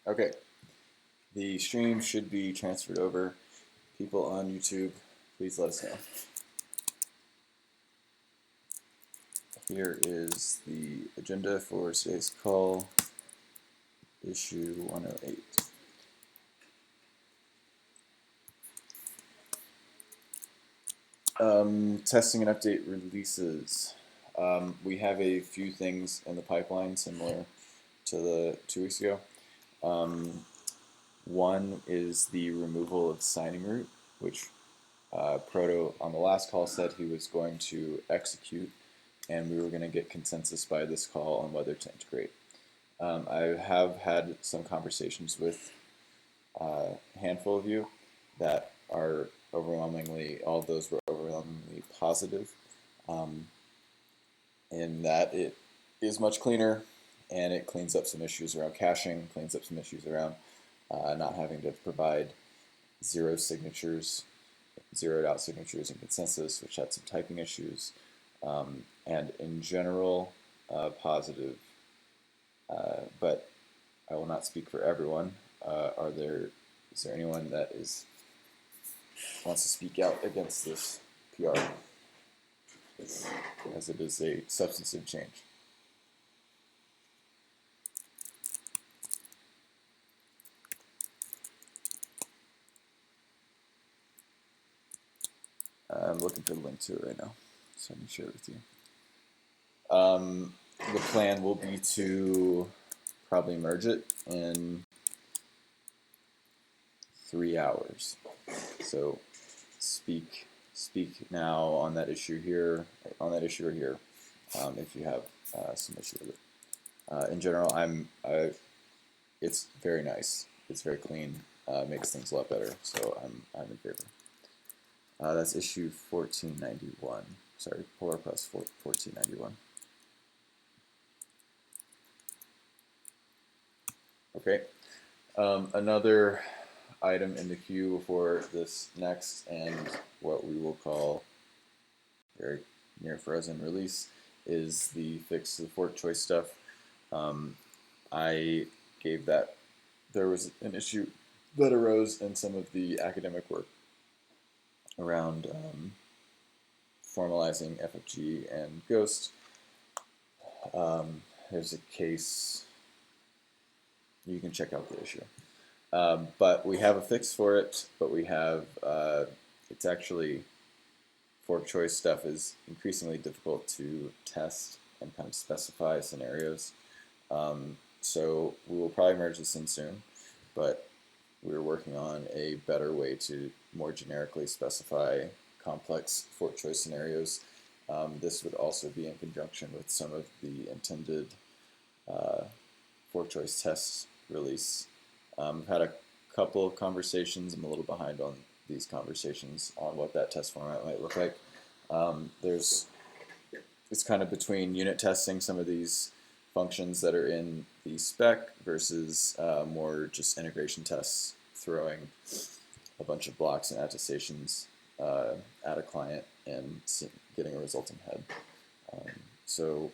Okay, the stream should be transferred over. People on YouTube, please let us know. Here is the agenda for today's call, issue 108. Testing and update releases. We have a few things in the pipeline similar to the 2 weeks ago. One is the removal of signing root, which Proto on the last call said he was going to execute, and we were going to get consensus by this call on whether to integrate. I have had some conversations with a handful of you that are overwhelmingly, all of those were overwhelmingly positive, in that it is much cleaner and it cleans up some issues around caching, cleans up some issues around not having to provide zeroed out signatures and consensus, which had some typing issues, and in general, positive. But I will not speak for everyone. Is there anyone that wants to speak out against this PR, as it is a substantive change? I'm looking for the link to it right now, so I can share it with you. The plan will be to probably merge it in 3 hours. So speak now on that issue here, or here, if you have some issue with it. In general, it's very nice. It's very clean. Makes things a lot better. So I'm in favor. That's issue 1491. Sorry, pull request 1491. Okay. Another item in the queue for this next and what we will call very near frozen release is the fix to the fork choice stuff. I gave that. There was an issue that arose in some of the academic work around formalizing FFG and Ghost. There's a case. You can check out the issue. But we have a fix for it, but we have, it's actually, fork choice stuff is increasingly difficult to test and kind of specify scenarios. So we will probably merge this in soon, but we're working on a better way to more generically specify complex fork choice scenarios. This would also be in conjunction with some of the intended fork choice tests release. I've had a couple of conversations. I'm a little behind on these conversations on what that test format might look like. It's kind of between unit testing some of these functions that are in the spec versus more just integration tests, throwing a bunch of blocks and attestations at a client and getting a resulting head. So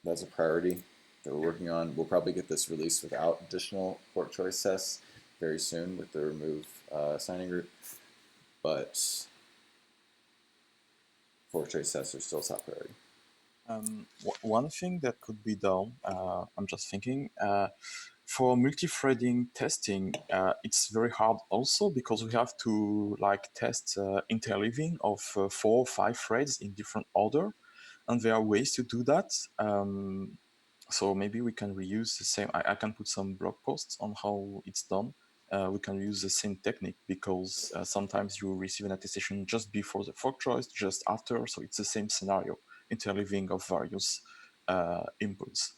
that's a priority that we're working on. We'll probably get this released without additional fork choice tests very soon with the remove signing group, but fork choice tests are still top priority. One thing that could be done, I'm just thinking, for multi-threading testing, it's very hard also because we have to test interleaving of 4 or 5 threads in different order, and there are ways to do that. So maybe we can reuse the same. I can put some blog posts on how it's done. We can use the same technique because sometimes you receive an attestation just before the fork choice, just after, so it's the same scenario, interleaving of various inputs.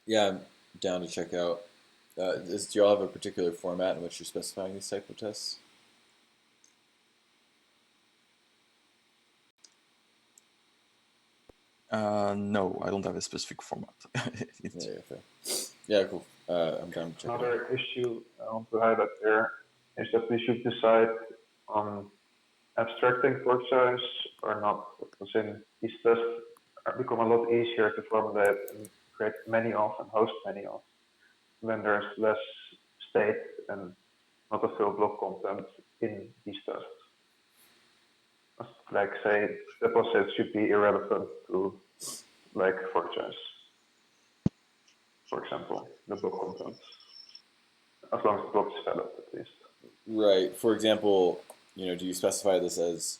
Yeah, I'm down to check out. Do you all have a particular format in which you're specifying these type of tests? No, I don't have a specific format. Yeah, fair. Yeah, cool. I'm down to check it out. Another issue I want to highlight there is that we should decide on abstracting fork choice or not. Because in these tests become a lot easier to formulate and create many of and host many of, then there's less state and not a full block content in these tests. Like say deposits should be irrelevant to like fortunes, for example, the block content, as long as the block is valid at least. Right. For example, do you specify this as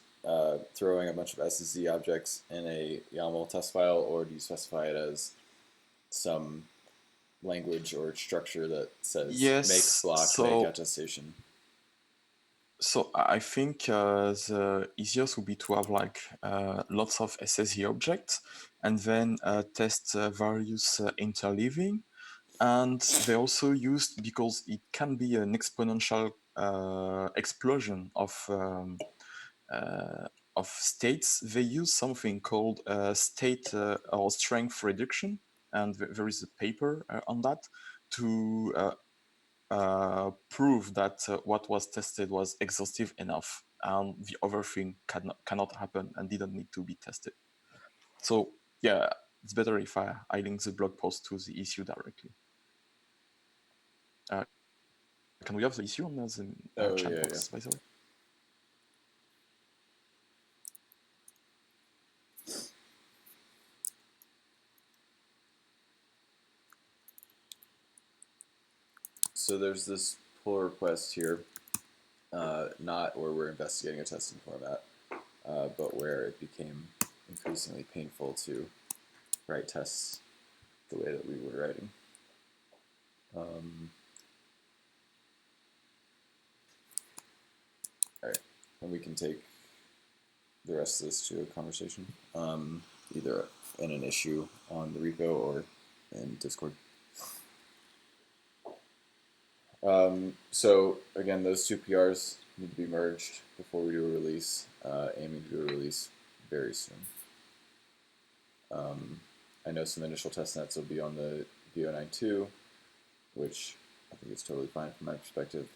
throwing a bunch of SSD objects in a YAML test file, or do you specify it as some language or structure that says make Yes. block, make attestation? So I think the easiest would be to have like lots of SSD objects and then test various interleaving. And they also used, because it can be an exponential explosion of states, they use something called state or strength reduction. And there is a paper on that to prove that what was tested was exhaustive enough, and the other thing cannot happen and didn't need to be tested. So yeah, it's better if I link the blog post to the issue directly. Can we have the issue on the chat box, by the way? So there's this pull request here, not where we're investigating a testing format, but where it became increasingly painful to write tests the way that we were writing. All right, and we can take the rest of this to a conversation, either in an issue on the repo or in Discord. So again, those two PRs need to be merged before we do a release, aiming to do a release very soon. I know some initial testnets will be on the V092, which I think is totally fine from my perspective.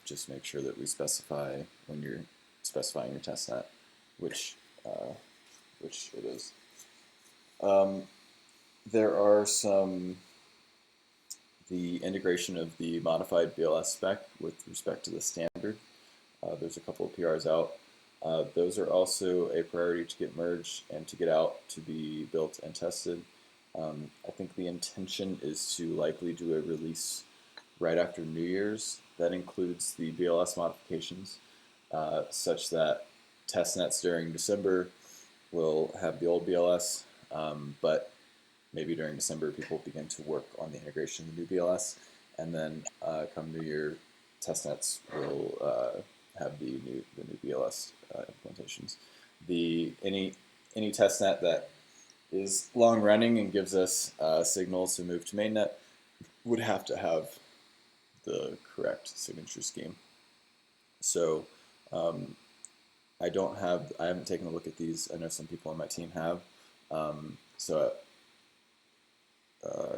Just make sure that we specify, when you're specifying your testnet, which it is. There are the integration of the modified BLS spec with respect to the standard. There's a couple of PRs out. Those are also a priority to get merged and to get out to be built and tested. I think the intention is to likely do a release right after New Year's. That includes the BLS modifications, such that testnets during December will have the old BLS, but maybe during December people begin to work on the integration of the new BLS, and then come New Year, testnets will have the new BLS implementations. Any testnet that is long running and gives us signals to move to mainnet would have to have the correct signature scheme. So I haven't taken a look at these. I know some people on my team have. So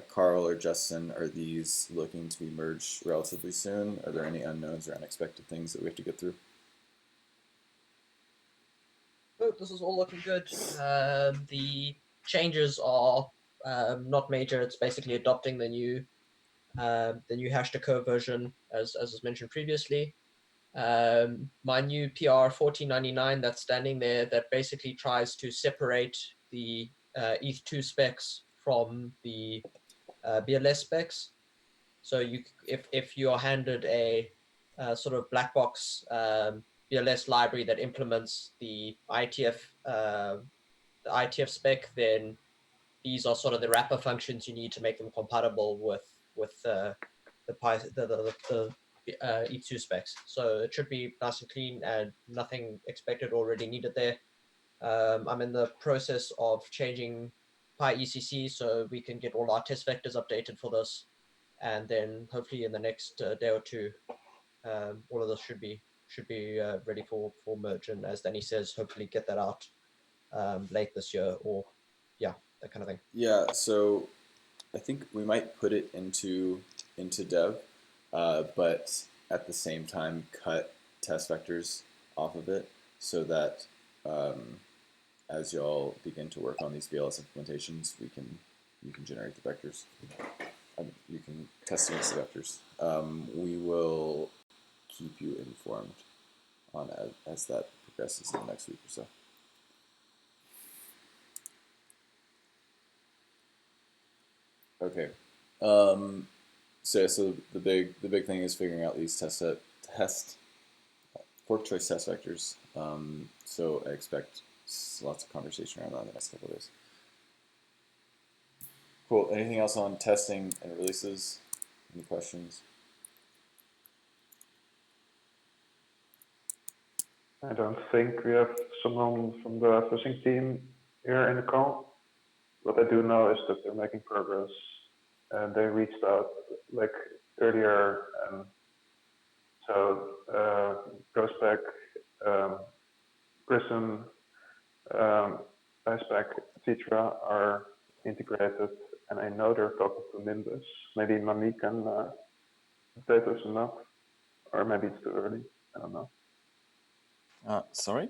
Carl or Justin, are these looking to be merged relatively soon? Are there any unknowns or unexpected things that we have to get through? Oh, this is all looking good. The changes are not major. It's basically adopting the new #co version, as was mentioned previously. My new PR 1499 that's standing there, that basically tries to separate the ETH2 specs from the BLS specs. So if you're handed a sort of black box BLS library that implements the ITF spec, then these are sort of the wrapper functions you need to make them compatible with the ETH2 specs. So it should be nice and clean and nothing expected already needed there. I'm in the process of changing PyECC so we can get all our test vectors updated for this, and then hopefully in the next day or two, all of this should be ready for merge. And as Danny says, hopefully get that out late this year, or that kind of thing. Yeah, so I think we might put it into dev, but at the same time cut test vectors off of it, so that as y'all begin to work on these BLS implementations, we can you can generate the vectors. You can test against the vectors. We will keep you informed on as that progresses in the next week or so. Okay. So the big thing is figuring out these test fork choice test vectors. So I expect lots of conversation around that in the next couple of days. Cool. Anything else on testing and releases? Any questions? I don't think we have someone from the fuzzing team here in the call. What I do know is that they're making progress, and they reached out like earlier, and so Prospec, Prism, Icepack, etc. are integrated, and I know they're talking to Nimbus. Maybe Mami can update us on that, or maybe it's too early. I don't know. Sorry?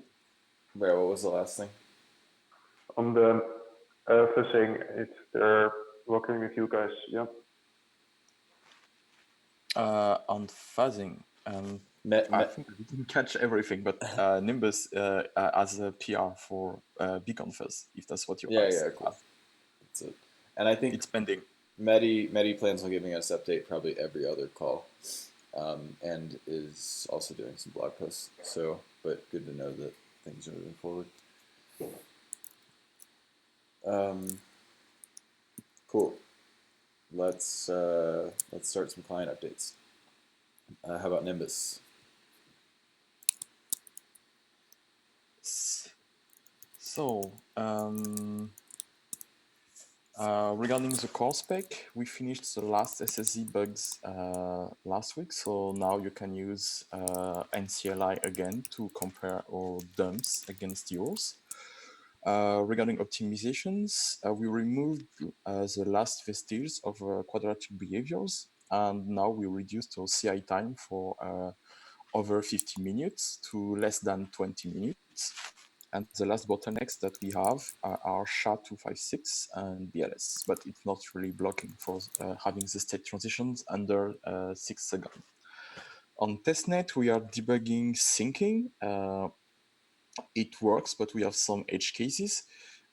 Where? What was the last thing? On the fuzzing, they're working with you guys. Yeah. On fuzzing, I think I didn't catch everything, but Nimbus has a PR for Beacon Fuzz, if that's what you asked. Yeah, cool. That's it. And I think it's pending. Medi plans on giving us update probably every other call, and is also doing some blog posts. So, but good to know that things are moving forward. Cool. Let's start some client updates. How about Nimbus? So, regarding the core spec, we finished the last SSD bugs last week, so now you can use NCLI again to compare our dumps against yours. Regarding optimizations, we removed the last vestiges of quadratic behaviors, and now we reduced our CI time for over 50 minutes to less than 20 minutes. And the last bottlenecks that we have are SHA-256 and BLS, but it's not really blocking for having the state transitions under 6 seconds. On testnet, we are debugging syncing. It works, but we have some edge cases,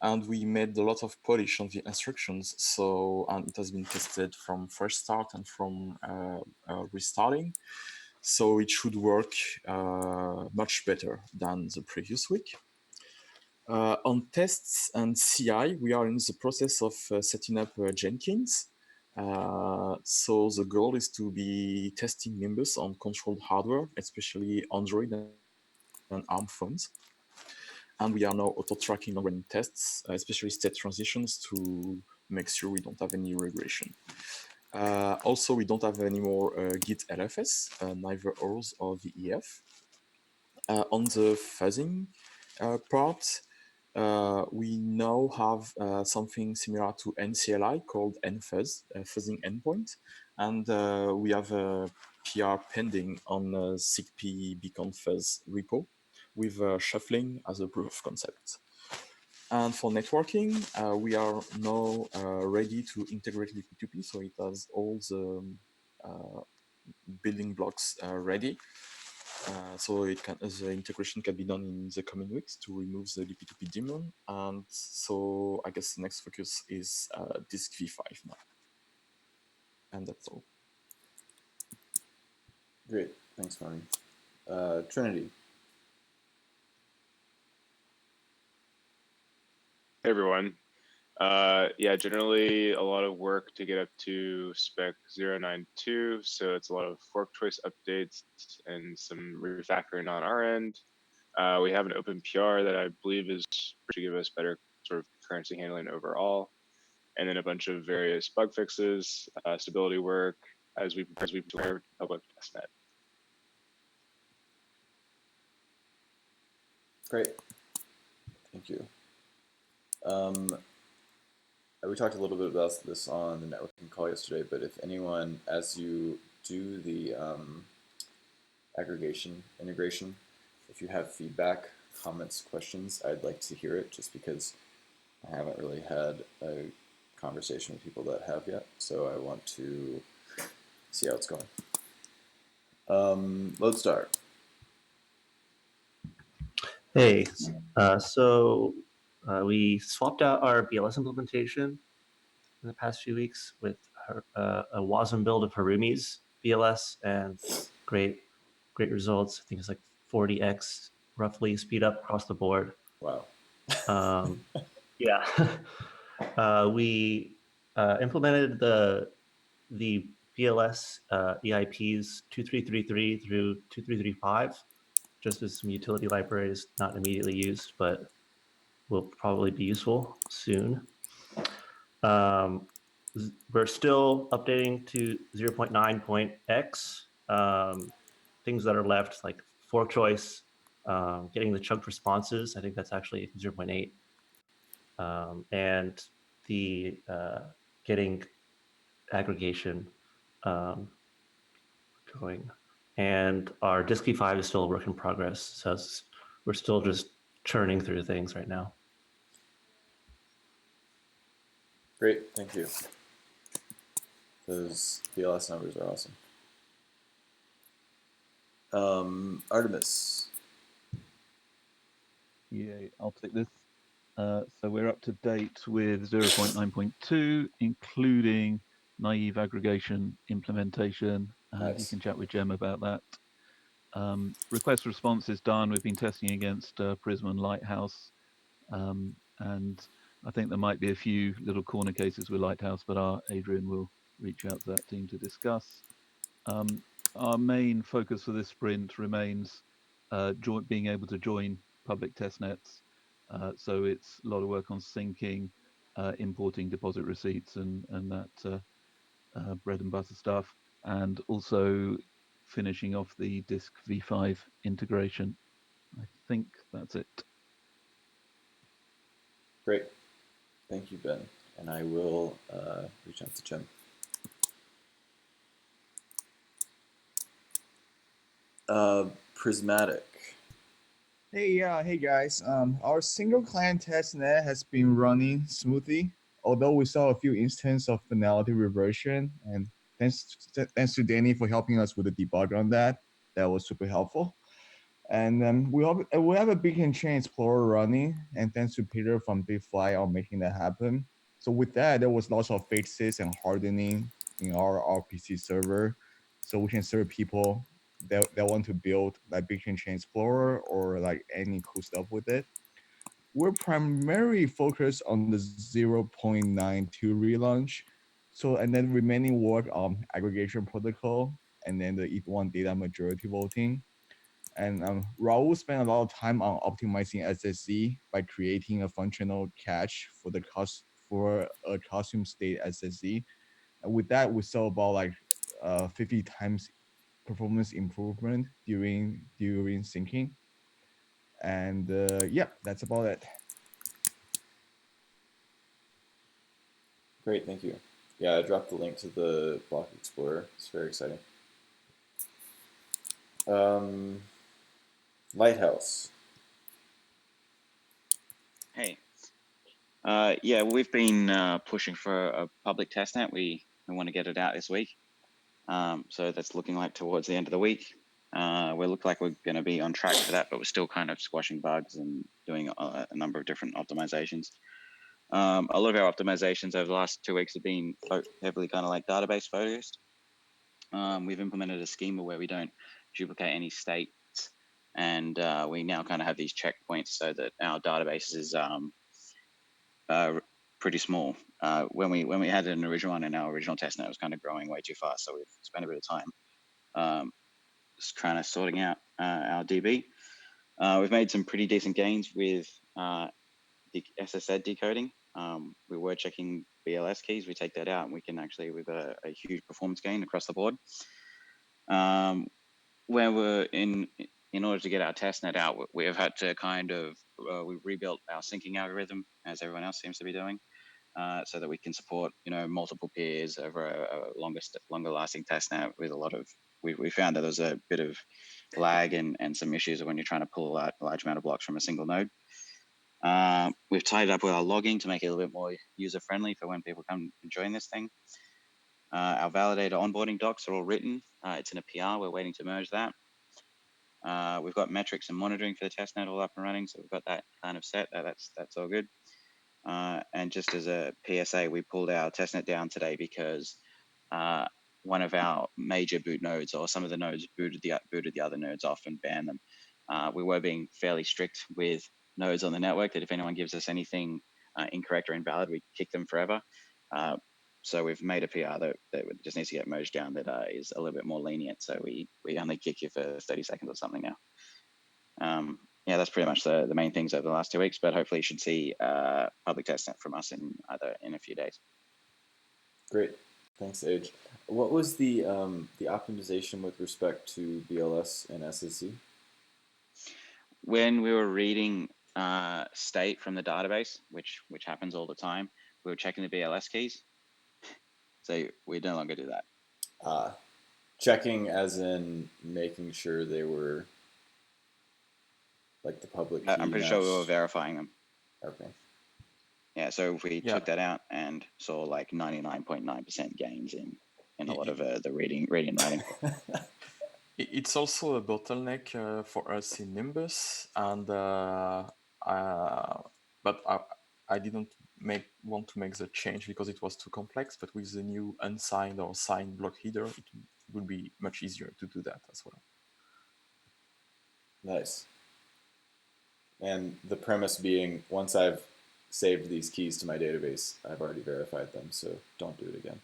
and we made a lot of polish on the instructions. And it has been tested from fresh start and from restarting. So it should work much better than the previous week. On tests and CI, we are in the process of setting up Jenkins. So the goal is to be testing Nimbus on controlled hardware, especially Android and ARM phones. And we are now auto-tracking and running tests, especially state transitions, to make sure we don't have any regression. Also, we don't have any more Git LFS, neither ORS or VEF. On the fuzzing part, we now have something similar to NCLI called NFuzz, fuzzing endpoint, and we have a PR pending on SIGP Beacon Fuzz repo with shuffling as a proof of concept. And for networking, we are now ready to integrate Liquid2P, so it has all the building blocks ready. So the integration can be done in the coming weeks to remove the Liquid2P daemon. And so I guess the next focus is disk V5 now. And that's all. Great, thanks, Marty. Trinity. Hey everyone. Yeah, generally a lot of work to get up to spec 092. So it's a lot of fork choice updates and some refactoring on our end. We have an open PR that I believe is to give us better sort of currency handling overall. And then a bunch of various bug fixes, stability work as we prepare public testnet. Great. Thank you. We talked a little bit about this on the networking call yesterday, but if anyone, as you do the aggregation integration, if you have feedback, comments, questions, I'd like to hear it, just because I haven't really had a conversation with people that have yet, so I want to see how it's going. Lodestar. Hey, we swapped out our BLS implementation in the past few weeks with a WASM build of Harumi's BLS, and great results. I think it's like 40x roughly speed up across the board. Wow. Yeah. We implemented the BLS EIPs 2333 through 2335, just as some utility libraries not immediately used, but will probably be useful soon. We're still updating to 0.9.x. Things that are left, like fork choice, getting the chunked responses. I think that's actually 0.8. And the getting aggregation going. And our disk V5 is still a work in progress. So we're still just churning through things right now. Great, thank you. Those BLS numbers are awesome. Artemis. Yeah, I'll take this. So we're up to date with 0.9.2, including naive aggregation implementation. Nice. You can chat with Jem about that. Request response is done. We've been testing against Prism and Lighthouse. And I think there might be a few little corner cases with Lighthouse, but Adrian will reach out to that team to discuss. Our main focus for this sprint remains being able to join public testnets. So it's a lot of work on syncing, importing deposit receipts and that bread and butter stuff, and also finishing off the disk V5 integration. I think that's it. Great. Thank you, Ben. And I will reach out to Jem. Prismatic. Hey guys. Our single client testnet has been running smoothly, although we saw a few instances of finality reversion. And thanks to Danny for helping us with the debug on that. That was super helpful. And we have a Beacon Chain Explorer running, and thanks to Peter from BigFly on making that happen. So with that, there was lots of fixes and hardening in our RPC server, so we can serve people that want to build like Beacon Chain Explorer or like any cool stuff with it. We're primarily focused on the 0.92 relaunch. So and then remaining work on aggregation protocol and then the Eth1 data majority voting. And Raul spent a lot of time on optimizing SSD by creating a functional cache for a costume state SSD. And with that, we saw about like 50 times performance improvement during syncing. And yeah, that's about it. Great, thank you. Yeah, I dropped the link to the Block Explorer. It's very exciting. Lighthouse. Hey. Yeah, we've been pushing for a public testnet. We want to get it out this week. So that's looking like towards the end of the week. We look like we're going to be on track for that, but we're still kind of squashing bugs and doing a number of different optimizations. A lot of our optimizations over the last 2 weeks have been heavily kind of like database focused. We've implemented a schema where we don't duplicate any states, and we now kind of have these checkpoints so that our database is pretty small. When we had an original one in our original testnet, it was kind of growing way too fast, so we've spent a bit of time just kind of sorting out our DB. We've made some pretty decent gains with the SSZ decoding. We were checking BLS keys. We take that out, and we can actually, we've got a huge performance gain across the board. Where we're in order to get our testnet out, we have had to kind of we rebuilt our syncing algorithm, as everyone else seems to be doing, so that we can support multiple peers over a longer lasting testnet with a lot of. We found that there's a bit of lag and some issues when you're trying to pull a large amount of blocks from a single node. We've tied it up with our logging to make it a little bit more user-friendly for when people come and join this thing. Our validator onboarding docs are all written. It's in a PR. We're waiting to merge that. We've got metrics and monitoring for the testnet all up and running, so we've got that kind of set. That's all good. And just as a PSA, we pulled our testnet down today because one of our major boot nodes, or some of the nodes, booted the other nodes off and banned them. We were being fairly strict with nodes on the network that if anyone gives us anything incorrect or invalid, we kick them forever. So we've made a PR that just needs to get merged down that is a little bit more lenient. So we only kick you for 30 seconds or something now. Yeah, that's pretty much the main things over the last 2 weeks, but hopefully you should see public testnet from us in a few days. Great. Thanks, Age. What was the optimization with respect to BLS and SSC? When we were reading state from the database, which happens all the time, we were checking the BLS keys. So we no longer do that. Checking as in making sure they were like the public key I'm pretty sure we were verifying them. Okay. Yeah, so if we took that out and saw like 99.9% gains in a lot of the reading and writing. It's also a bottleneck for us in Nimbus, and but I didn't want to make the change because it was too complex. But with the new unsigned or signed block header, it would be much easier to do that as well. Nice. And the premise being, once I've saved these keys to my database, I've already verified them, so don't do it again.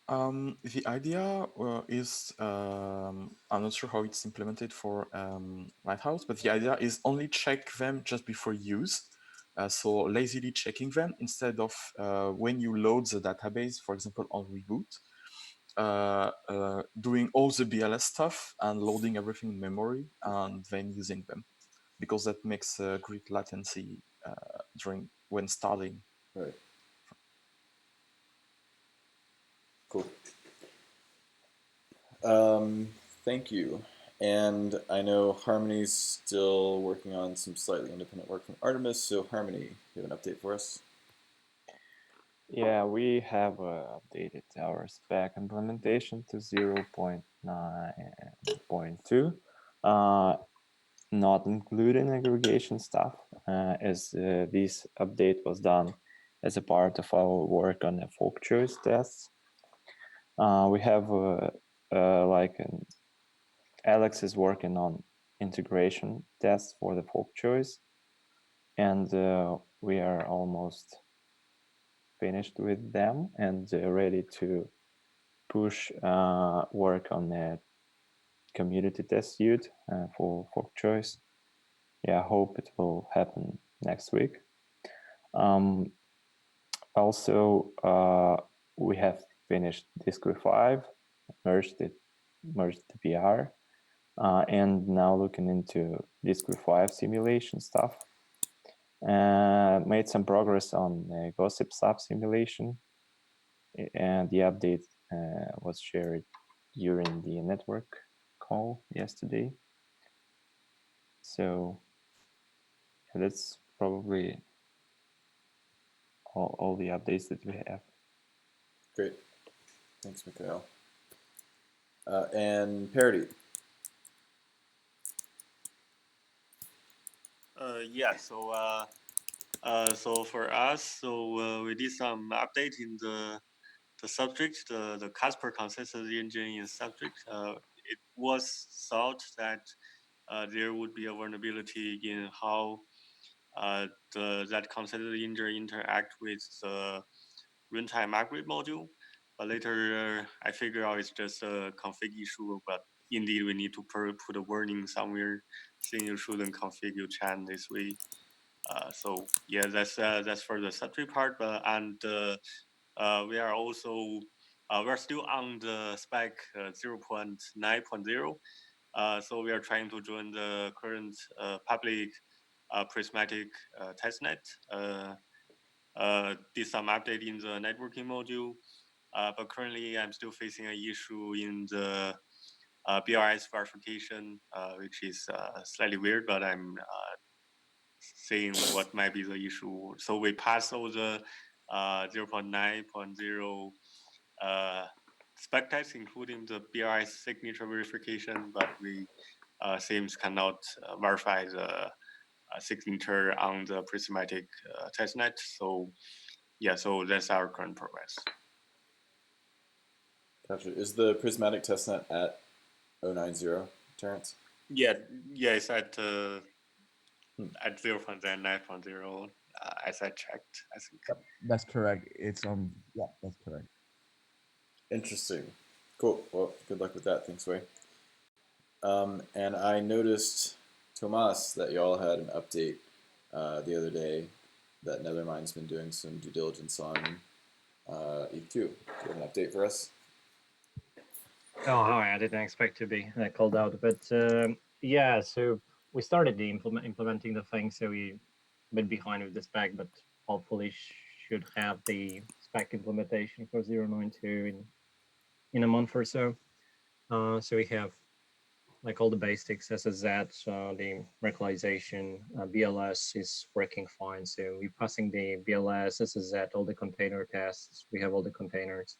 The idea is, I'm not sure how it's implemented for Lighthouse, but the idea is only check them just before use. So lazily checking them instead of when you load the database, for example, on reboot, doing all the BLS stuff and loading everything in memory and then using them, because that makes great latency when starting. Right. Cool. Thank you. And I know Harmony's still working on some slightly independent work from Artemis. So Harmony, you have an update for us? Yeah, we have updated our spec implementation to 0.9.2, not including aggregation stuff, as this update was done as a part of our work on the folk choice tests. We have Alex is working on integration tests for the folk choice, and we are almost finished with them and ready to push work on the community test suite for folk choice. Yeah, I hope it will happen next week. Also, we have finished Discovery 5, merged the PR, and now looking into Discovery 5 simulation stuff. Made some progress on Gossip Sub simulation, and the update was shared during the network call yesterday. So that's probably all the updates that we have. Great. Thanks, Mikhail. And Parody. Yeah, so for us, we did some update in the subject, the Casper consensus engine in subject. It was thought that there would be a vulnerability in how that consensus engine interact with the runtime migrate module. But later I figured out it's just a config issue, but indeed we need to put a warning somewhere saying you shouldn't configure chan this way. So yeah, that's for the subject part. We are also we're still on the spec 0.9.0. So we are trying to join the current public prismatic testnet. Did some update in the networking module, but currently I'm still facing an issue in the BRS verification, which is slightly weird, but I'm seeing what might be the issue. So we passed all the 0.9.0 spec tests, including the BRI signature verification, but we seems cannot verify the signature on the prismatic testnet. So yeah, so that's our current progress. Gotcha. Is the prismatic testnet at 090, Terrence? Yeah, it's at 0.9.0 as I checked, I think. That's correct. It's yeah, that's correct. Interesting. Cool. Well, good luck with that. Thanks, Wei. And I noticed, Tomas, that y'all had an update the other day that Nethermind's been doing some due diligence on Eth2. Do you have an update for us? Oh, hi! I didn't expect to be called out, but yeah. So we started the implementing the thing, so we've been behind with the spec, but hopefully should have the spec implementation for 0.92 in a month or so. So we have like all the basics, SSZ, the recalization, BLS is working fine. So we're passing the BLS, SSZ, all the container tests. We have all the containers.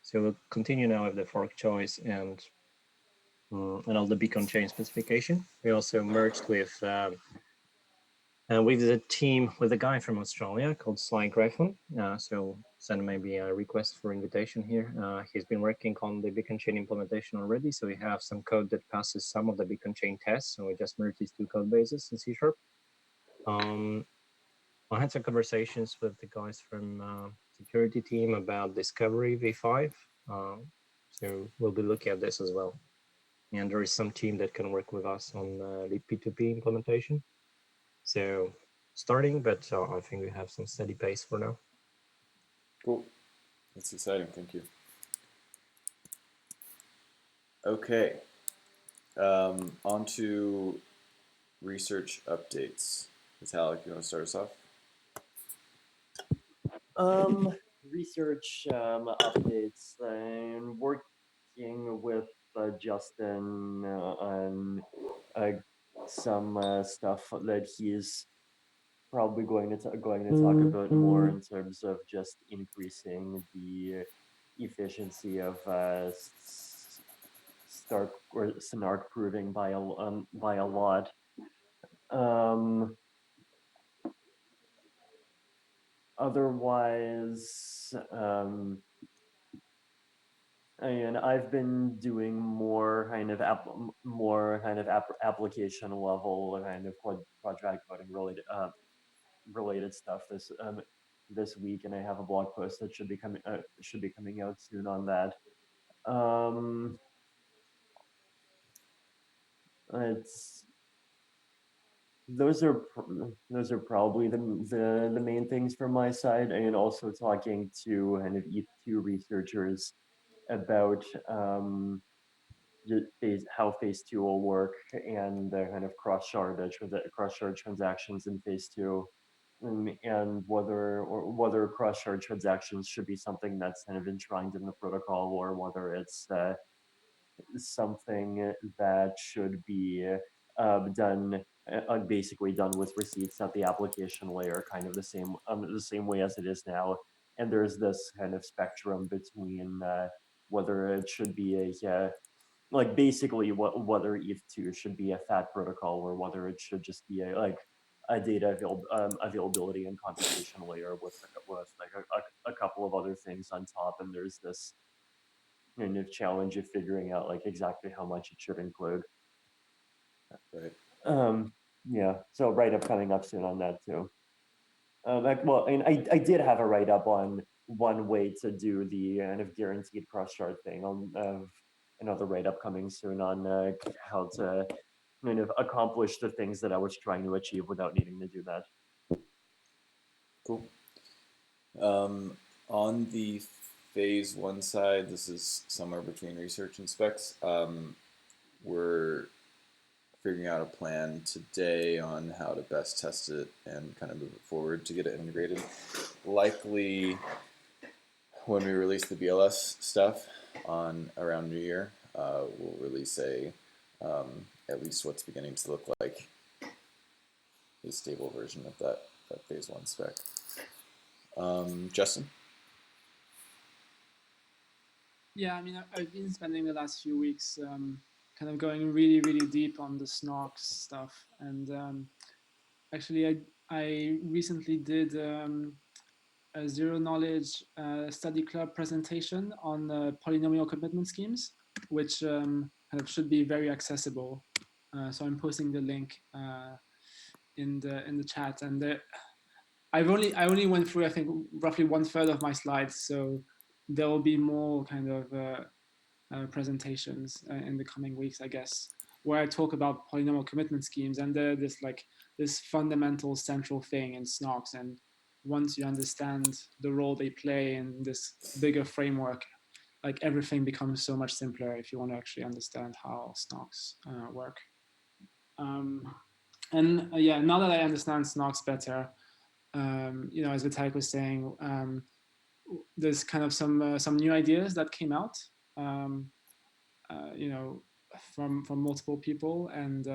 So we'll continue now with the fork choice and all the beacon chain specification. We also merged with the team with a guy from Australia called Sly Griffin. So send maybe a request for invitation here. He's been working on the beacon chain implementation already. So we have some code that passes some of the beacon chain tests. So we just merged these two code bases in C#. I had some conversations with the guys from security team about Discovery v5. So we'll be looking at this as well. And there is some team that can work with us on the P2P implementation. So starting, but I think we have some steady pace for now. Cool. That's exciting. Thank you. Okay. On to research updates. Vitalik, you want to start us off? Research updates. I'm working with Justin on some stuff that he's probably going to talk about more in terms of just increasing the efficiency of Stark or Snark proving by a lot. Otherwise, and I've been doing more kind of application level kind of project coding related stuff this week, and I have a blog post that should be coming out soon on that. Those are probably the main things from my side, and also talking to kind of Eth2 researchers about how phase 2 will work and the kind of cross-shard transactions in phase 2, and whether cross-shard transactions should be something that's kind of enshrined in the protocol, or whether it's something that should be done basically done with receipts at the application layer, kind of the same way as it is now. And there's this kind of spectrum between whether it should be a like basically whether ETH2 should be a fat protocol, or whether it should just be a data availability and computation layer with like a couple of other things on top. And there's this kind of challenge of figuring out like exactly how much it should include. Right. Yeah, so write-up coming up soon on that too. Well, and I did have a write-up on one way to do the kind of guaranteed cross-shard thing. I'll have another write-up coming soon on how to kind of accomplish the things that I was trying to achieve without needing to do that. Cool. On the phase 1 side, this is somewhere between research and specs. We're figuring out a plan today on how to best test it and kind of move it forward to get it integrated. Likely when we release the BLS stuff on around New Year, we'll release at least what's beginning to look like a stable version of that phase 1 spec. Justin? Yeah, I mean, I've been spending the last few weeks kind of going really, really deep on the Snox stuff. And actually, I recently did a zero knowledge study club presentation on polynomial commitment schemes, which kind of should be very accessible. So I'm posting the link in the chat, and I only went through, I think, roughly 1/3 of my slides, so there will be more kind of presentations in the coming weeks, I guess, where I talk about polynomial commitment schemes, and they're this fundamental central thing in Snox. And once you understand the role they play in this bigger framework, like everything becomes so much simpler if you want to actually understand how Snox work. Yeah, now that I understand Snox better, as Vitalik was saying, there's kind of some new ideas that came out, from multiple people, and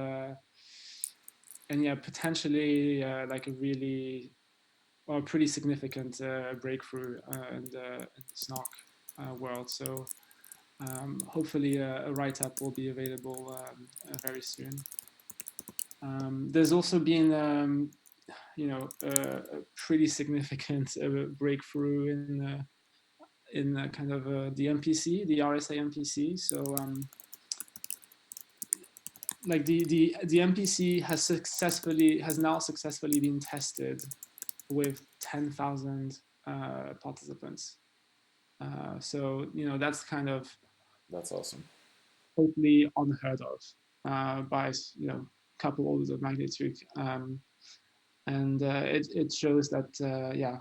yeah, potentially like a really or pretty significant breakthrough in the Snock world. So hopefully a write-up will be available very soon. There's also been a pretty significant breakthrough in kind of the MPC, the RSA MPC. So like the MPC has now successfully been tested with 10,000 participants. So that's awesome. Totally unheard of by a couple orders of magnitude. And it shows that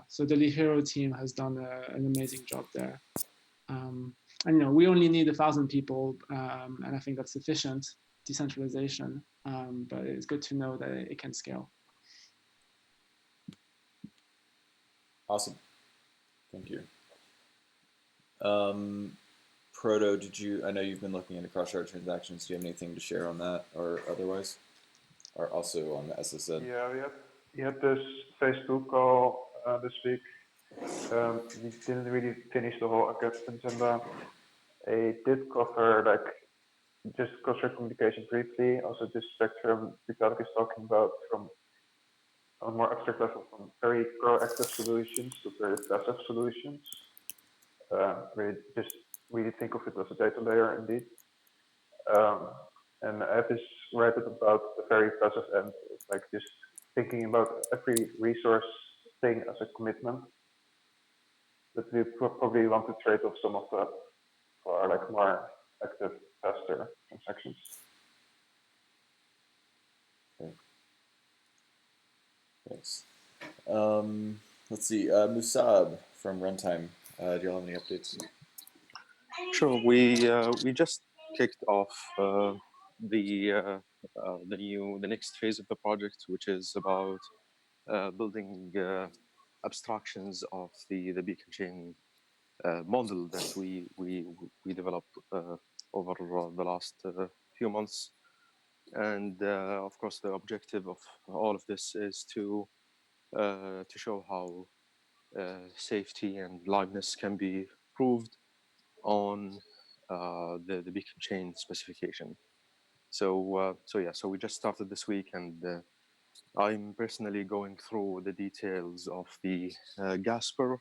so the Lihero team has done an amazing job there. And we only need 1,000 people, and I think that's sufficient decentralization. But it's good to know that it can scale. Awesome, thank you. Proto, I know you've been looking into cross-shard transactions. Do you have anything to share on that or otherwise? Or also on the SSN? Yeah, we had this phase 2 call this week. We didn't really finish the whole agenda. I did cover just cross-shard communication briefly, also this spectrum Vitalik is talking about from on a more abstract level, from very proactive solutions to very passive solutions. We just really think of it as a data layer indeed. And I have this write-up about the very passive end, like just thinking about every resource thing as a commitment. But we probably want to trade off some of that for like more active, faster transactions. Okay. Thanks. Let's see, Musab from Runtime. Do you all have any updates? Sure. We just kicked off the next phase of the project, which is about building abstractions of the beacon chain model that we developed over the last few months. And of course, the objective of all of this is to show how safety and liveness can be proved on the beacon chain specification. So we just started this week, and I'm personally going through the details of the Gasper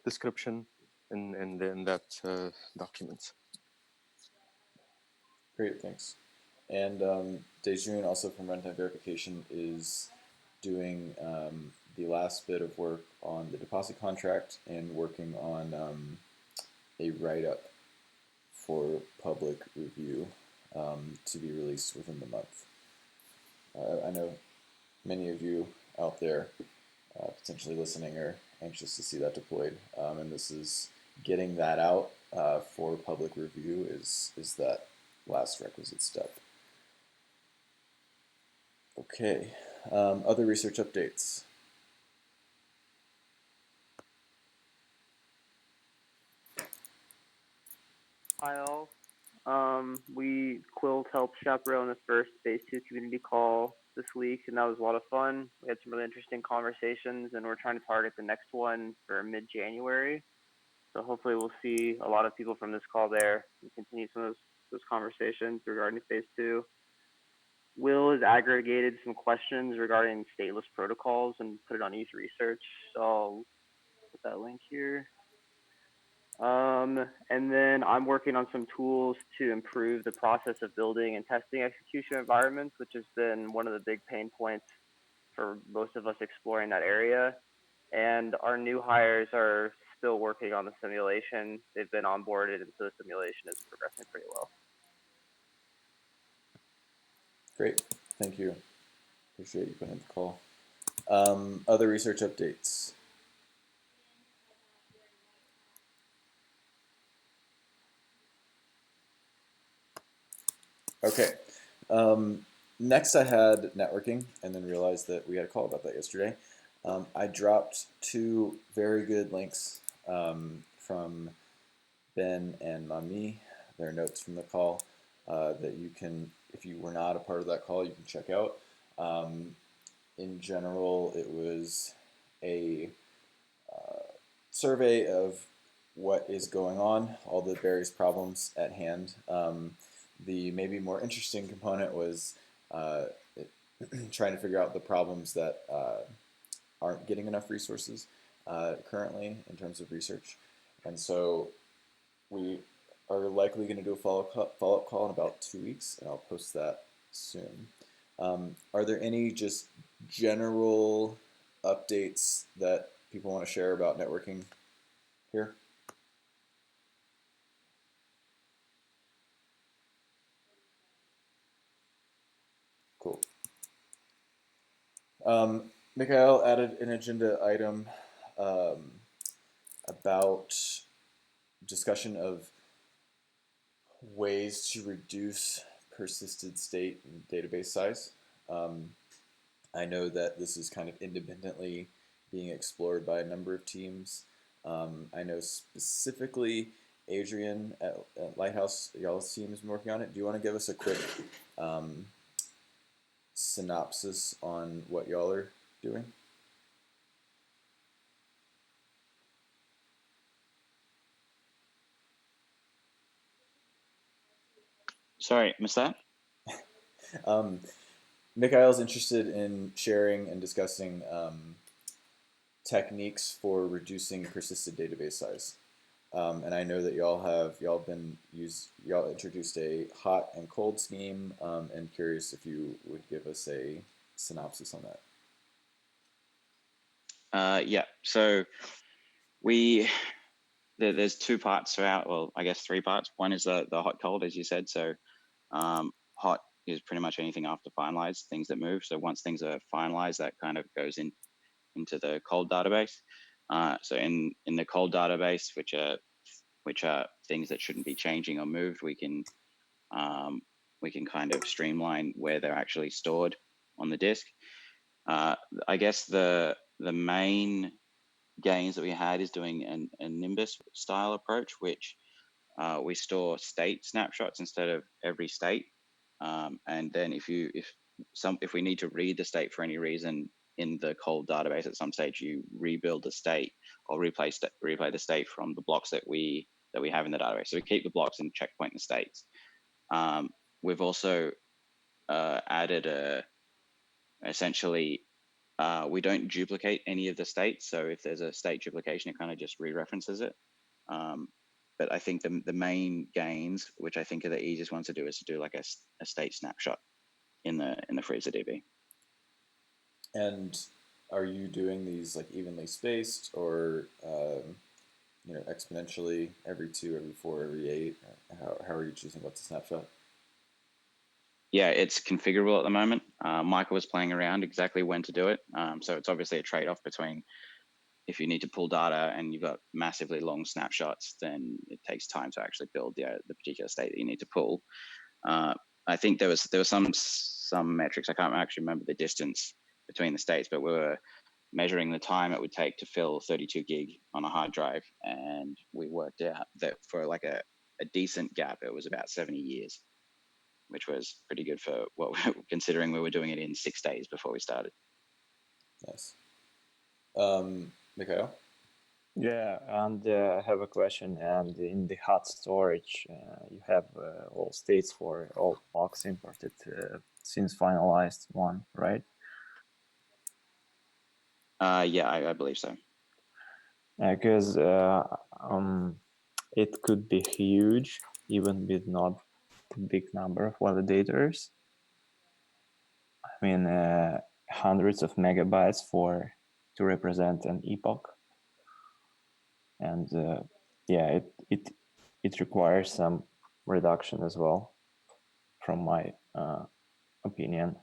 description in that document. Great, thanks. And Dejun, also from Runtime Verification, is doing the last bit of work on the deposit contract and working on a write-up for public review to be released within the month. I know many of you out there potentially listening are anxious to see that deployed, and this is getting that out for public review is that last requisite step. Okay, other research updates. Hi all. We Quilt helped chaperone the first Phase 2 community call this week, and that was a lot of fun. We had some really interesting conversations, and we're trying to target the next one for mid-January. So hopefully we'll see a lot of people from this call there and continue some of those conversations regarding Phase 2. Will has aggregated some questions regarding stateless protocols and put it on ETH Research. So I'll put that link here. And then I'm working on some tools to improve the process of building and testing execution environments, which has been one of the big pain points for most of us exploring that area. And our new hires are still working on the simulation. They've been onboarded, and so the simulation is progressing pretty well. Great, thank you. Appreciate you putting in the call. Other research updates. Okay. Next, I had networking, and then realized that we had a call about that yesterday. I dropped 2 very good links from Ben and Mami, their notes from the call that you can, if you were not a part of that call, you can check out. In general, it was a survey of what is going on, all the various problems at hand. The maybe more interesting component was trying to figure out the problems that aren't getting enough resources currently in terms of research. And so we are likely going to do a follow-up call in about 2 weeks, and I'll post that soon. Are there any just general updates that people want to share about networking here? Cool. Mikhail added an agenda item about discussion of ways to reduce persisted state and database size. I know that this is kind of independently being explored by a number of teams. I know specifically Adrian at Lighthouse, y'all's team has been working on it. Do you want to give us a quick synopsis on what y'all are doing? Sorry, missed that? Mikhail's interested in sharing and discussing techniques for reducing persisted database size. And I know that y'all introduced a hot and cold scheme, and curious if you would give us a synopsis on that. Yeah, so there's 2 parts throughout, well, I guess 3 parts. One is the hot cold, as you said. So hot is pretty much anything after finalized, things that move. So once things are finalized, that kind of goes into the cold database. So in the cold database, which are things that shouldn't be changing or moved, we can kind of streamline where they're actually stored on the disk. I guess the main gains that we had is doing a Nimbus style approach, which we store state snapshots instead of every state. And then if we need to read the state for any reason in the cold database at some stage, you rebuild the state or replay the state from the blocks that we have in the database. So we keep the blocks and checkpoint the states. We've also added essentially we don't duplicate any of the states. So if there's a state duplication, it kind of just re-references it. But I think the main gains, which I think are the easiest ones to do, is to do like a state snapshot in the FreezerDB. And are you doing these like evenly spaced, or exponentially every 2, every 4, every 8? How are you choosing what's a snapshot? Yeah, it's configurable at the moment. Michael was playing around exactly when to do it. So it's obviously a trade-off between, if you need to pull data and you've got massively long snapshots, then it takes time to actually build the particular state that you need to pull. I think there was some metrics. I can't actually remember the distance between the states, but we were measuring the time it would take to fill 32 gig on a hard drive, and we worked out that for like a decent gap, it was about 70 years. which was pretty good for what we were considering. We were doing it in 6 days before we started. Nice. Mikhail? Yeah, and I have a question. And in the hot storage, you have all states for all blocks imported since finalized one, right? Yeah, I believe so. Because it could be huge, even with not the big number of validators. I mean, hundreds of megabytes to represent an epoch, and yeah, it requires some reduction as well, from my opinion.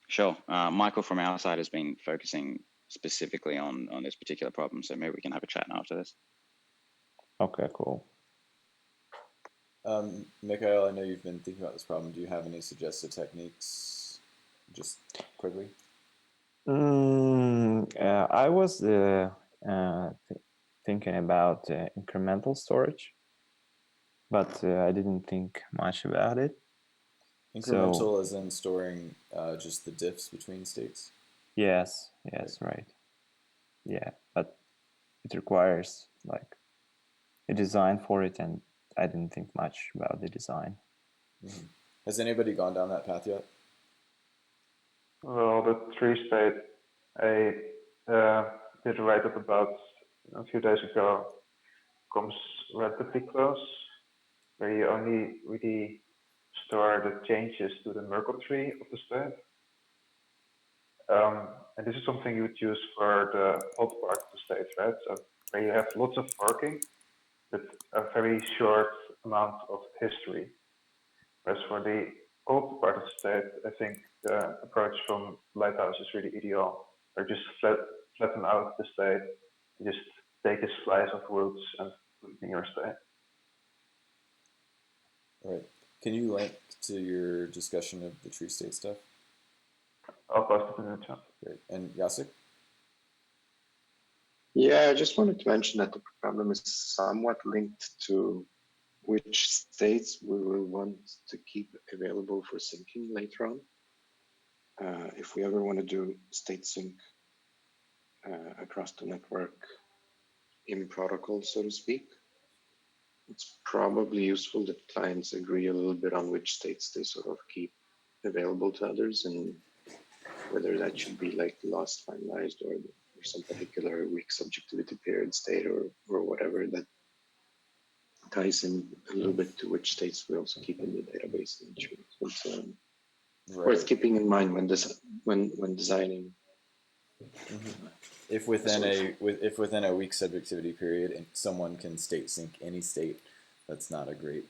Sure. Michael from our side has been focusing specifically on this particular problem, so maybe we can have a chat after this. Okay, cool. Mikhail, I know you've been thinking about this problem. Do you have any suggested techniques, just quickly? I was thinking about incremental storage, but I didn't think much about it. Incremental So, as in storing just the diffs between states? yes, right. Yeah, but it requires like a design for it, and I didn't think much about the design. Mm-hmm. Has anybody gone down that path yet? Well, the tree state I did a write-up about a few days ago comes relatively close, where you only really store the changes to the Merkle tree of the state. And this is something you would use for the hot part of the state, right? So where you have lots of forking, but a very short amount of history. Whereas for the cold part of the state, I think the approach from Lighthouse is really ideal. Or just flatten out the state, just take a slice of roots and put it in your state. All right. Can you link to your discussion of the tree state stuff? I'll post it in the chat. Great. And Jacek? Yeah, I just wanted to mention that the problem is somewhat linked to which states we will want to keep available for syncing later on. If we ever want to do state sync across the network in protocol, so to speak, it's probably useful that clients agree a little bit on which states they sort of keep available to others, and whether that should be like lost, finalized, or some particular weak subjectivity period state, or whatever that ties in a little bit to which states we also keep in the database. It's worth keeping in mind when designing. Mm-hmm. If within a weak subjectivity period, and someone can state sync any state, that's not a great.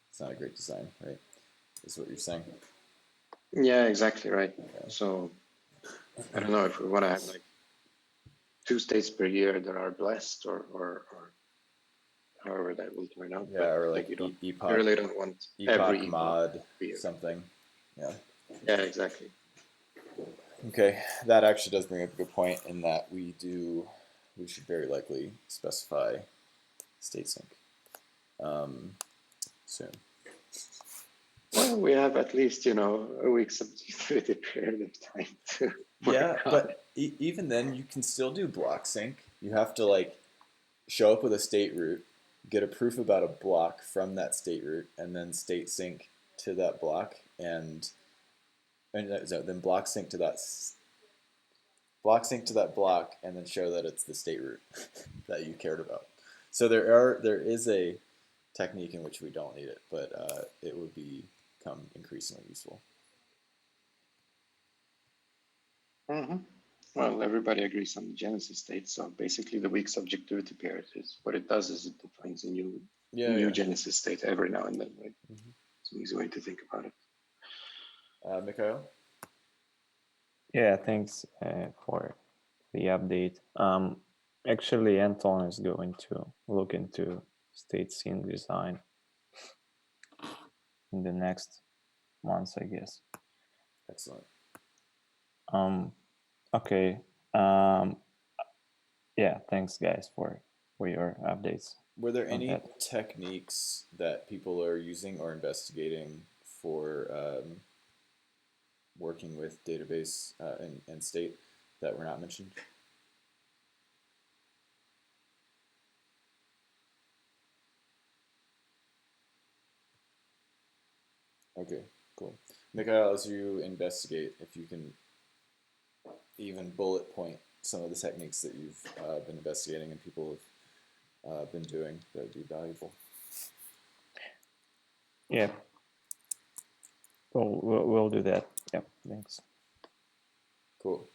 It's not a great design, right? Is what you're saying. Yeah, exactly right. Okay. So I don't know if we want to have like 2 states per year that are blessed, or however that will turn out. Yeah, but or like you epoch. You really don't want epoch every mod epoch something. Yeah. Yeah, exactly. Okay, that actually does bring up a good point in that we should very likely specify state sync soon. Well, we have at least, a week's subjectivity period of time to Yeah, but even then, you can still do block sync. You have to like show up with a state root, get a proof about a block from that state root, and then state sync to that block, and then block sync to that block, and then show that it's the state root that you cared about. So there is a technique in which we don't need it, but it would become increasingly useful. Mm-hmm. Well, everybody agrees on the genesis state, so basically the weak subjectivity period is what it does is it defines a new genesis state every now and then, right? Mm-hmm. It's an easy way to think about it. Mikhail? Yeah, thanks for the update. Actually, Anton is going to look into state sync design in the next months, I guess. Excellent. Okay. Yeah, thanks guys for your updates. Were there on any that. techniques that people are using or investigating for working with database and state that were not mentioned? Okay, cool. Mikhail, as you investigate, if you can even bullet point some of the techniques that you've been investigating and people have been doing, that would be valuable. Yeah. We'll do that. Yeah, thanks. Cool.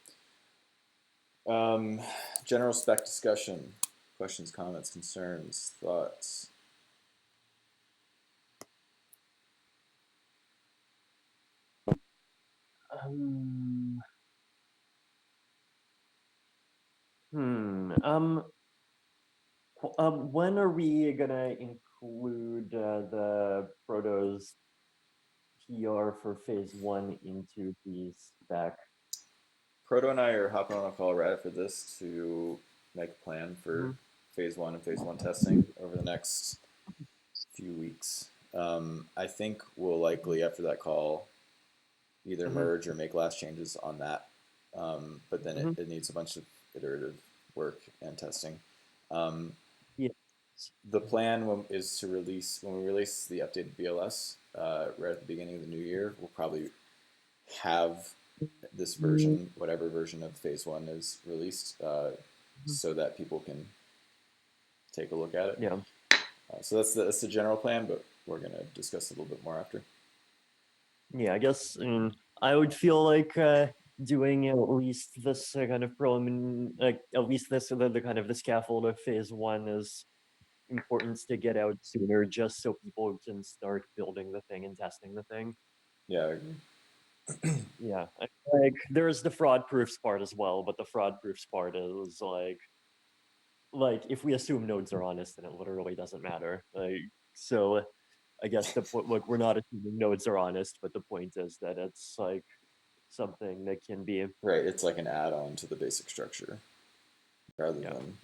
General spec discussion. Questions, comments, concerns, thoughts? Um, when are we gonna include the Proto's PR for phase 1 into the spec? Proto and I are hopping on a call right after this to make a plan for phase 1 and phase 1 testing over the next few weeks. I think we'll likely, after that call, either merge or make last changes on that. But then it needs a bunch of iterative work and testing. The plan is to release, when we release the updated BLS right at the beginning of the new year, we'll probably have this version, whatever version of phase 1 is released, so that people can take a look at it. Yeah. So that's the general plan, but we're going to discuss a little bit more after. Yeah, I guess I would feel like doing at least this kind of preliminary, like at least this the kind of the scaffold of phase 1 is important to get out sooner, just so people can start building the thing and testing the thing. Yeah, I agree. Yeah, like there's the fraud proofs part as well, but the fraud proofs part is like if we assume nodes are honest, then it literally doesn't matter. Like so. I guess the point, look, we're not assuming nodes are honest, but the point is that it's like something that can be right. It's like an add-on to the basic structure, rather than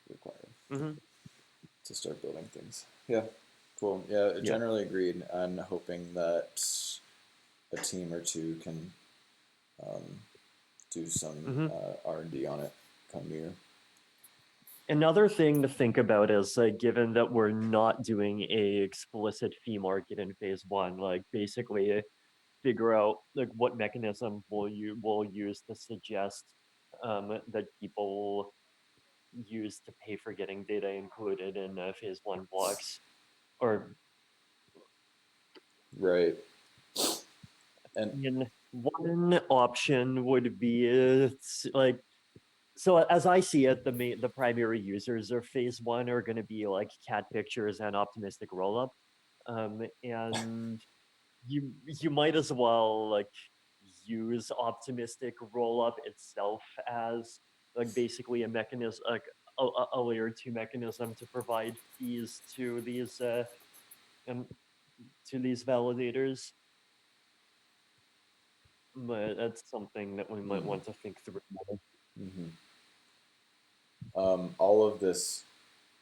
required to start building things. Yeah, cool. Yeah, generally agreed. I'm hoping that a team or two can do some R&D on it come New Year. Another thing to think about is given that we're not doing a explicit fee market in phase 1, like basically figure out like what mechanism will use to suggest that people use to pay for getting data included in phase 1 blocks, or right. And one option would be like. So as I see it, the primary users of phase 1 are going to be like cat pictures and optimistic rollup, and you might as well like use optimistic rollup itself as like basically a mechanism, like a layer 2 mechanism to provide fees to these validators. But that's something that we might want to think through more. All of this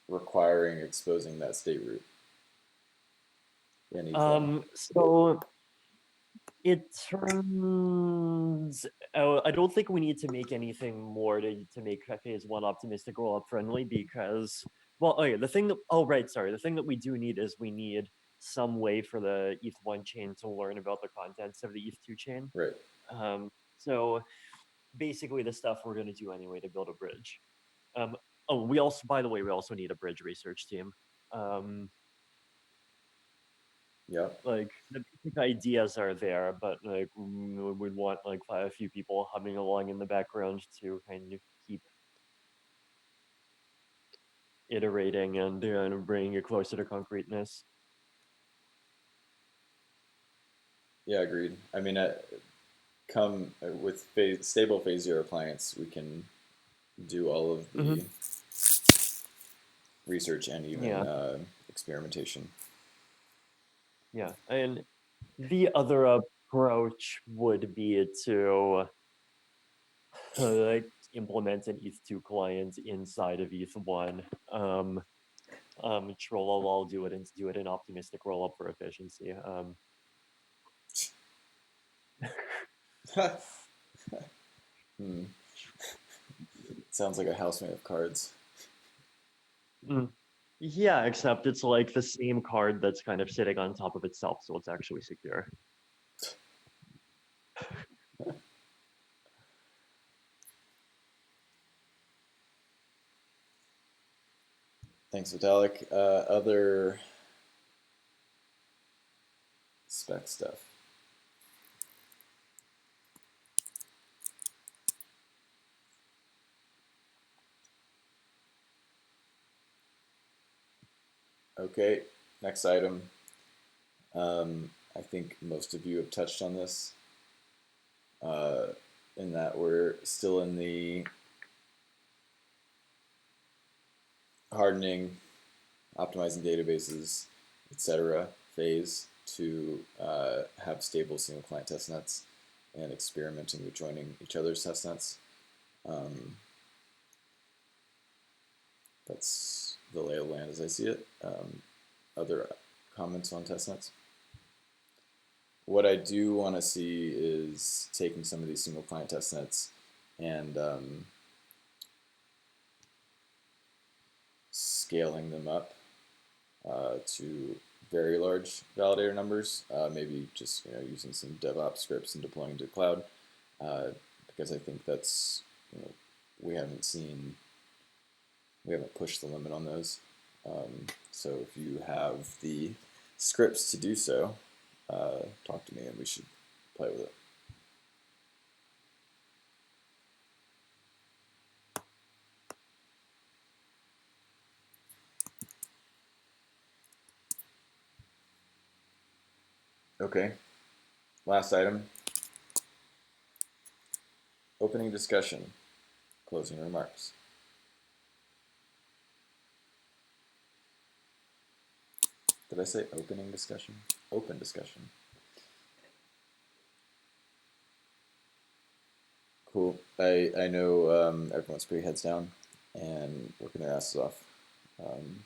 requiring exposing that state root. So it turns out I don't think we need to make anything more to make phase 1 optimistic rollup friendly, because the thing that we do need is we need some way for the ETH1 chain to learn about the contents of the ETH2 chain. Right. So basically the stuff we're going to do anyway to build a bridge. We also need a bridge research team. Like the basic ideas are there, but like we'd want like a few people humming along in the background to kind of keep iterating and bringing it closer to concreteness. Yeah, agreed. I mean, come with stable phase 0 clients, we can do all of the research and even experimentation. Yeah, and the other approach would be to like implement an ETH2 client inside of ETH1. which rollup I'll do it in optimistic rollup for efficiency. Sounds like a house made of cards. Yeah, except it's like the same card that's kind of sitting on top of itself, so it's actually secure. Thanks, Vitalik. Other spec stuff. Okay, next item. I think most of you have touched on this, in that we're still in the hardening, optimizing databases, etc. phase to have stable single client testnets and experimenting with joining each other's testnets. That's the lay of the land as I see it. Other comments on testnets? What I do want to see is taking some of these single client testnets and scaling them up to very large validator numbers, maybe just using some DevOps scripts and deploying to the cloud, because I think that's we haven't pushed the limit on those. So if you have the scripts to do so, talk to me and we should play with it. Okay, last item. Opening discussion, closing remarks. Did I say opening discussion? Open discussion. Cool. I know everyone's pretty heads down and working their asses off.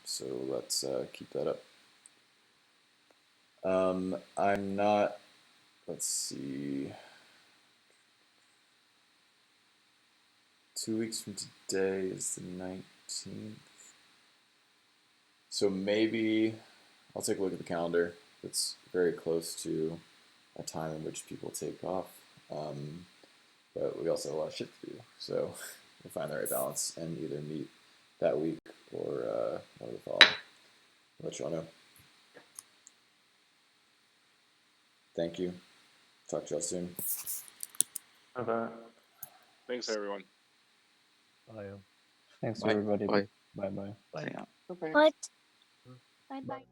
So let's keep that up. I'm not, let's see, 2 weeks from today is the 19th. So maybe I'll take a look at the calendar. It's very close to a time in which people take off. But we also have a lot of shit to do. So we'll find the right balance and either meet that week or the following. I'll let you all know. Thank you. Talk to y'all soon. Bye-bye. Thanks, everyone. Bye. Thanks, Bye. everybody. Bye. Bye-bye. See ya. What? Bye bye.